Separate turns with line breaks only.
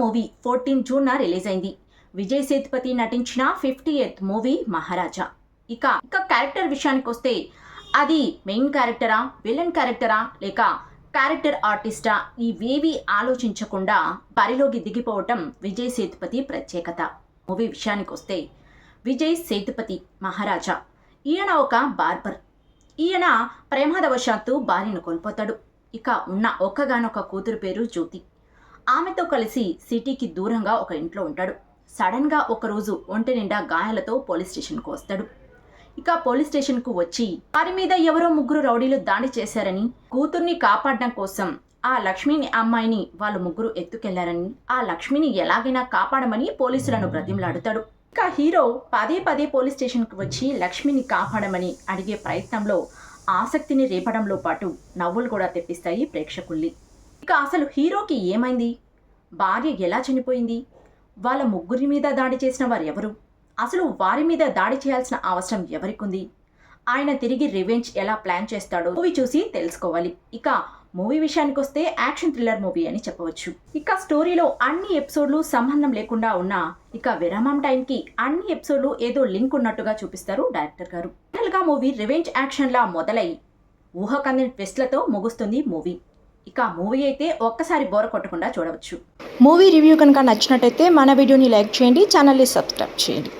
Movie 14 June release అయింది. విజయ్ సేతుపతి నటించిన 50th movie మహారాజా. ఇక క్యారెక్టర్ విషయానికి వస్తే అది మెయిన్ క్యారెక్టరా, విలన్ క్యారెక్టరా, లేక క్యారెక్టర్ ఆర్టిస్టా, ఇవేవి ఆలోచించకుండా బరిలోకి దిగిపోవటం విజయ్ సేతుపతి ప్రత్యేకత. మూవీ విషయానికి వస్తే విజయ్ సేతుపతి మహారాజా ఈయన ఒక బార్బర్. ఈయన ప్రమాదవశాత్తు భార్యను కోల్పోతాడు. ఇక ఉన్న ఒక్కగానొక్క కూతురు పేరు జ్యోతి. ఆమెతో కలిసి సిటీకి దూరంగా ఒక ఇంట్లో ఉంటాడు. సడన్గా ఒకరోజు ఒంటి నిండా గాయాలతో పోలీస్ స్టేషన్కు వస్తాడు. ఇక పోలీస్ స్టేషన్కు వచ్చి వారి మీద ఎవరో ముగ్గురు రౌడీలు దాడి చేశారని, కూతుర్ని కాపాడడం కోసం ఆ లక్ష్మిని అమ్మాయిని వాళ్ళు ముగ్గురు ఎత్తుకెళ్లారని, ఆ లక్ష్మిని ఎలాగైనా కాపాడమని పోలీసులను బ్రతిమలాడుతాడు. ఇక హీరో పదే పదే పోలీస్ స్టేషన్కి వచ్చి లక్ష్మిని కాపాడమని అడిగే ప్రయత్నంలో ఆసక్తిని రేపడంలో పాటు నవ్వులు కూడా తెప్పిస్తాయి ప్రేక్షకుల్ని. ఇక అసలు హీరోకి ఏమైంది, భార్య ఎలా చనిపోయింది, వాళ్ళ ముగ్గురి మీద దాడి చేసిన వారు ఎవరు, అసలు వారి మీద దాడి చేయాల్సిన అవసరం ఎవరికుంది, ఆయన తిరిగి రివెంజ్ ఎలా ప్లాన్ చేస్తాడో మూవీ చూసి తెలుసుకోవాలి. ఇక మూవీ విషయానికి వస్తే యాక్షన్ థ్రిల్లర్ మూవీ అని చెప్పవచ్చు. ఇక స్టోరీలో అన్ని ఎపిసోడ్లు సంబంధం లేకుండా ఉన్నా ఇక విరామం టైంకి అన్ని ఎపిసోడ్లు ఏదో లింక్ ఉన్నట్టుగా చూపిస్తారు డైరెక్టర్ గారు. ఫైనల్ గా మూవీ రివెంజ్ యాక్షన్ లా మొదలై ఊహకందని ట్విస్ట్లతో ముగుస్తుంది మూవీ. ఇక మూవీ అయితే ఒక్కసారి బోర కొట్టకుండా చూడవచ్చు.
మూవీ రివ్యూ కనుక నచ్చినట్టయితే మన వీడియోని లైక్ చేయండి, ఛానల్ని సబ్స్క్రైబ్ చేయండి.